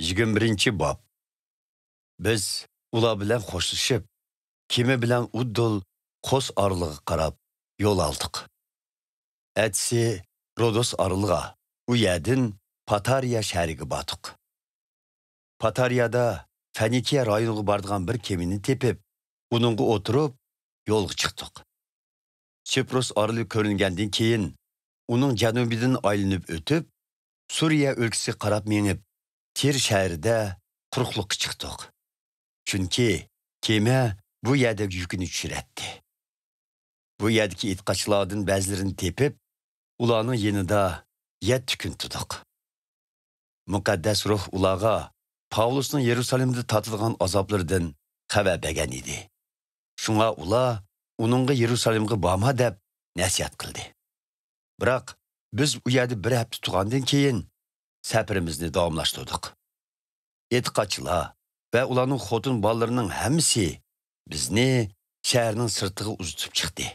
21 bob. Biz ular bilan xo'shlashib, kema bilan uddul qo's orlig'iga qarab yo'l oldik. Atsi Rodos orlig'iga, u yerdan Patariya shahriga bordik. Patariyada Fenikiya rayoniga boradigan bir kemani tepib, uningga o'tirib yo'lga chiqdik. Sipros orlig'i ko'ringandan keyin uning janubidan aylanib o'tib, Suriya o'lkasiga qarab menib, Tir shahrida quruqlikka chiqdik. Chunki kema bu yerda yukini tushiradi. Bu yerdagi itqochlardan ba'zilarini tepib, ularning yanida 7 kun turdik. Muqaddas ruh ularga Pavlusning Yerusalimda tatadigan azoblaridan xabar bergan edi. Shunga ular uningga Yerusalimga borma deb nasihat qildi. Biroq biz u yerda bir hafta turgandan keyin safarimizni davomlashtirdik. Itqochlar va ularning xotin bolalarining hammasi bizni shaharning sirtiga uzatib chiqdi.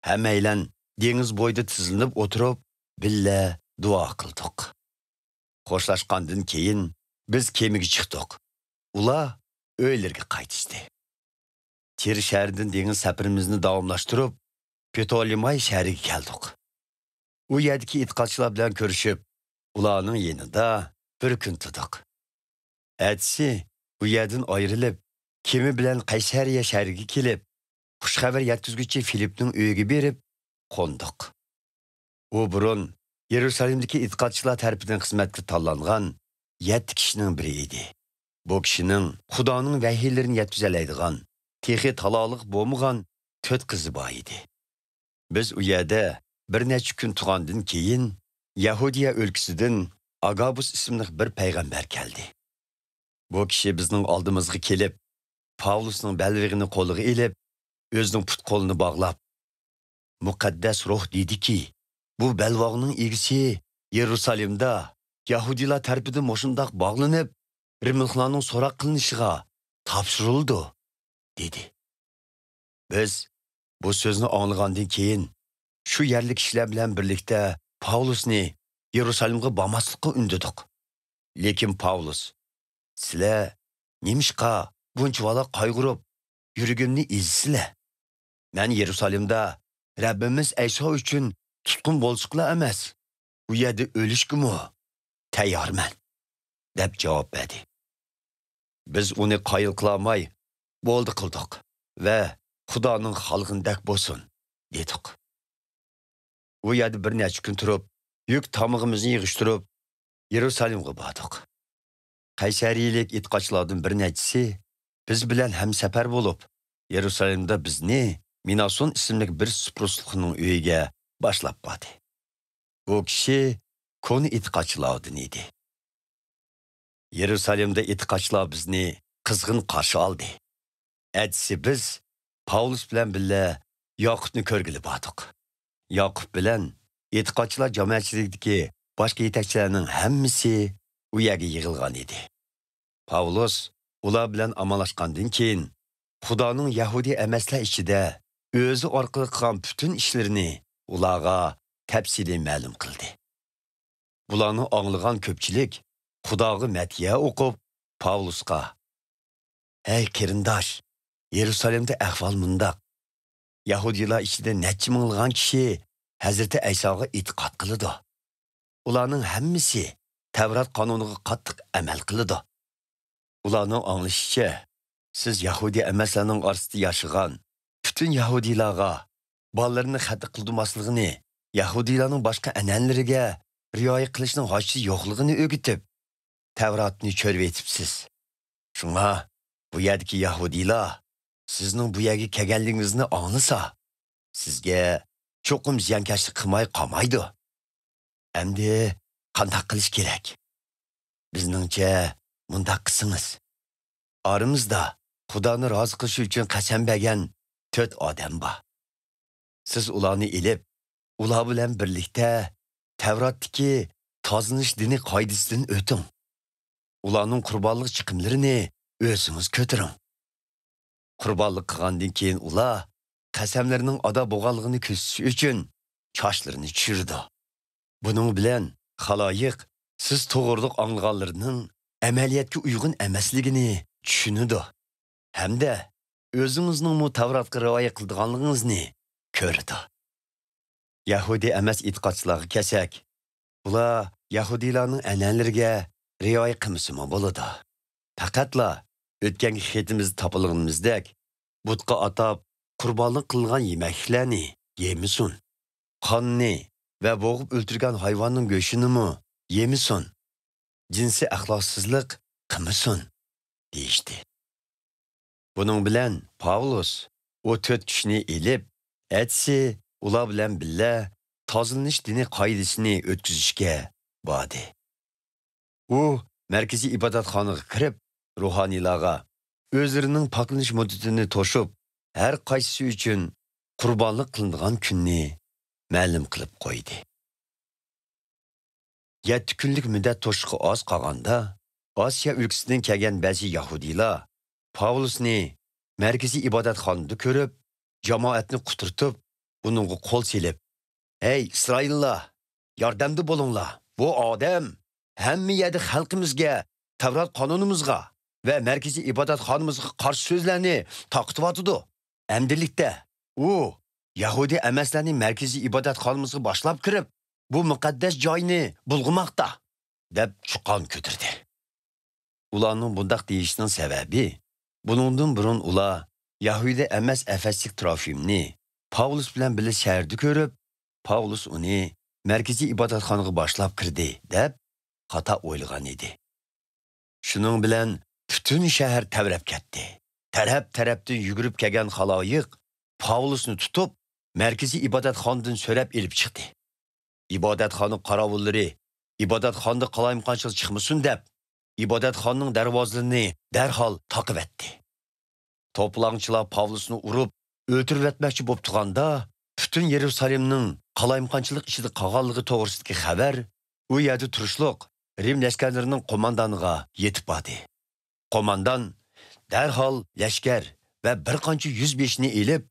Hammaylan dengiz bo'yida tizilib o'tirib, billa duo qildik. Xo'shlashgandan keyin biz kemaga chiqdik. Ular o'ylarga qaytishdi. Tir shahridan dengiz safarimizni davomlashtirib, Ptolemay shahriga keldik. U yerdagi itqochlar bilan ko'rishib, ularning yanida bir kun turdik. Atsi bu yerdan ayrilib, kema bilan Qaysariya shahriga kelib, xushxabar yetkazuvchi Filipning uyiga berib, qo'ndik. U burun Yerusalimdagi itqochlar tarafidan xizmatga tanlangan 7 kishining biri edi. Bu kishining Xudoning vahiylarini yetkazoladigan, texi taloliq bo'lmagan 4 qizi bor edi. Biz u yerda bir necha kun turgandan keyin Yahudiya o'lkasidan Agabus ismli bir payg'ambar keldi. Bu kishi bizning oldimizga kelib, Pavlusning belvig'ini qo'liga ilib, o'zining put qo'lini bog'lab, muqaddas ruh dediki, bu belvog'ning egisi Yerusalimda Yahudilar tarafidan moshundoq bog'lanib, rimliklarning so'roq qilinishiga topshirildi, dedi. Biz bu so'zni anglagandan keyin shu yerlik kishilar bilan birlikda Pavlusni Yerusalimga bormaslikka undadik. Lekin Pavlus, sizlar nimishqa bunchalar qayg'urib, yuragimni ezisizlar. Men Yerusalimda Rabbimiz Ayso uchun tutqun bo'lsaqlar emas, u yerda o'lishgimi tayyorman, deb javob berdi. Biz uni qoyil qilmay, bo'ldi qildik va Xudoning xalqindak bo'lsin, dedik. U yerda bir necha kun turib, yuk tamog'imizni yig'ishtirib, Yerusalimga bordik. Qaysariyalik itqochlardan bir nechisi biz bilan hamsafar bo'lib, Yerusalimda bizni Minason ismli bir Sipruslikning uyiga boshlab bordi. Bu kishi koni itqochlardan edi. Yerusalimda itqochlar bizni qizg'in qarshi oldi. Atsi biz Pavlus bilan birga Yoqubni ko'rgili bordik. Yoqub bilan itqochlar jamoatchilikdagi boshqa yetakchilarning hammasi u yerga yig'ilgan edi. Pavlus ular bilan amalashgandan keyin Xudoning Yahudi emaslar ichida o'zi orqali qilgan butun ishlarini ularga tafsiliy ma'lum qildi. Bularni anglagan ko'pchilik Xudoga matiya o'qib, Pavlusga: "Ey qarindosh, Yerusalimda ahvol mundaq. Yahudilar ichida necha minglagan kishi Hazrati Aysoga e'tiqod qiladi. Ularning hammasi Tavrat qonuniga qattiq amal qiladi. Ularning anglashicha, siz Yahudi emaslarning orasida yashagan butun Yahudilarga bolalarini xato qildirmasligini, Yahudilarning boshqa an'analariga rioya qilishning hojati yo'qligini o'rgatib, Tavratni cho'rib etibsiz. Shunga bu yerdagi Yahudilar sizning bu yerga kelganligingizni anglasa, sizga cho'qim ziyonkashlik qilmay qolmaydi. Endi qanday qilish kerak? Bizningcha mundaq qilsangiz. Aramizda Xudoni rozi qilish uchun qasam bergan 4 odam bor. Siz ularni ilib, ular bilan birlikda Tavratdagi tozalanish dini qoidasidan o'ting. Ularning qurbonlik chiqimlarini o'zingiz ko'taring. Qurbonlik qilgandan keyin ular qasamlarining ado bo'lganligini ko'rsatish uchun chochlarini tushirdi. Buning bilan xaloyiq siz to'g'riliq anglaganlarning amaliyotga uyg'un emasligini tushunadi. Hamda o'zingizning Tavratga rioya qilganligingizni ko'rdi. Yahudi emas e'tiqodchilarga kelsak, ular Yahudilarning an'analariga rioya qilmasimi bo'ladi. Faqatla o'tgangi xetimizda topilganimizdek, butqa atab qurbonlik qilgan yemeklarni yemisin. Qonni va bo'g'ib o'ltirgan hayvonning go'shtini yemisin. Jinsi axloqsizlik qilmasin deyishdi. Buning bilan Pavlus o 4 kishini elib, etsi ular bilan birga tozalanish dini qoidasini o'tkazishga bordi. U markaziy ibodatxonaga kirib, ruhoniylarga o'zlarining poklanish muddatini to'shib, har qaysisi uchun qurbonlik qilingan kunni ma'lum qilib qo'ydi. 7 kunlik muddat to'shqi oz qolganda, Osiyo ülkəsindən kelgan ba'zi Yahudilar Pavlusni markaziy ibodatxonada ko'rib, jamoatni quturtib, uningga qo'l selib, "Ey Isroillar, yordamda bo'linglar. Bu odam hamma yerda xalqimizga, Tavrat qonunimizga va markaziy ibodatxonimizga qarshi so'zlarni taqtivyotidi. Amdilikda u Yahudi emaslarning markaziy ibodatxonimizga boshlab kirib, bu muqaddas joyni bulg'umoqda" deb chuqon ko'tirdi. Ularning bundaq deyishining sababi, buningdan burun ular Yahudi emas Efeslik Trofimni Pavlus bilan birga shaharda ko'rib, Pavlus uni markaziy ibodatxonaga boshlab kirdi deb xato o'ylagan edi. Shuning bilan butun shahar tavrab ketdi. Taraf-tarafdan yugurib kelgan xaloyiq Pavlusni tutib, markaziy ibodatxonadan so'rab elib chiqdi. İbadatxona qaravullari ibodatxonada qalayimqanchilik chiqmasin deb, ibodatxonning darvozalarini darhol taqib etdi. To'planchilar Pavlusni urib, o'ltirib etmoqchi bo'lib turganda, butun Yerusalimning qalayimqanchilik ichida qolganligi to'g'risidagi xabar u yerda turishliq Rim lashkarlarining qo'mondoniga yetib bordi. Qo'mondan darhol lashkar va bir qancha 105ni elib,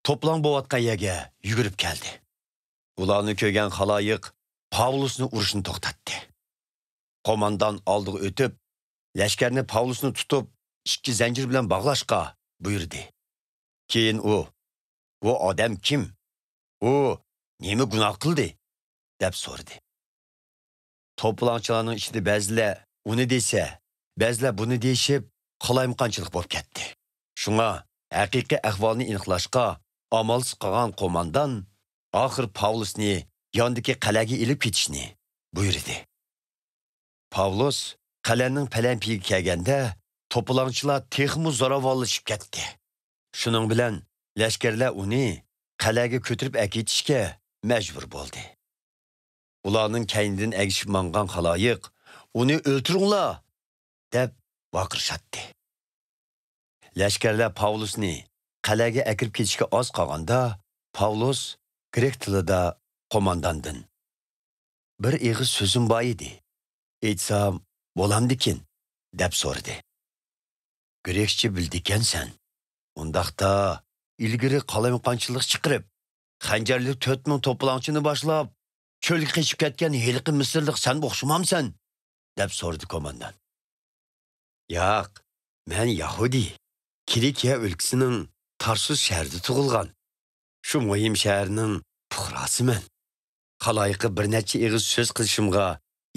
to'plan bo'layotgan yerga yugurib keldi. Ularni ko'rgan xaloyiq Pavlusni urishni to'xtatdi. Qo'mondan oldiga o'tib, lashkarni Pavlusni tutib, 2 zanjir bilan bog'lashga buyurdi. Keyin "Bu odam kim? U nima gunoh qildi?" deb so'radi. To'planchilarning ichida ba'zilar uni desa, ba'zilar buni deyishib, qalayimqanchilik bo'lib ketdi. Shunga haqiqiy ahvolni aniqlashga amalsiz qolgan qo'mondan oxir Pavlusni yondagi qal'aga elib ketishni buyurdi. Pavlus qal'aning palampiga kelganda, to'planchilar texmu zo'ravonlashib ketdi. Shuning bilan lashkarlar uni qal'aga ko'tirib aketishga majbur bo'ldi. Ularning kaynidan agishib mangan xaloyiq uni o'ltiringlar deb baqirishdi. Lashkarlar Pavlusni qal'aga akirib ketishga oz qolganda, Pavlus grek tilida qo'mondandan "Bir eg'iz so'zim bor edi. Aytsam bo'lamdikin?" deb so'radi. "Grekcha bildikansan. Undaqda ilgari qalayimqanchilik chiqirib, xanjarli 4000 to'planchini boshlab, cho'lga qechib ketgan heliqi Misrlik sen o'xshamamsan?" deb so'radi qo'mondan. "Yo'q, men Yahudi, Kilikiya o'lkasining Tarsus shahrida tug'ilgan. Shu muhim shaharning fuqarosiman. Xaloyiqqa bir necha eg'iz so'z qilishimga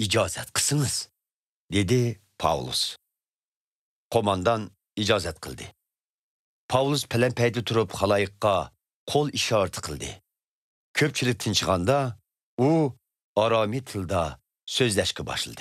ijozat qilsangiz", dedi Pavlus. Qo'mondan ijozat qildi. Pavlus palanpayda turib xaloyiqqa qo'l ishorati qildi. Ko'pchilik tinchiganda u aromiy tilda so'zlashga boshladi.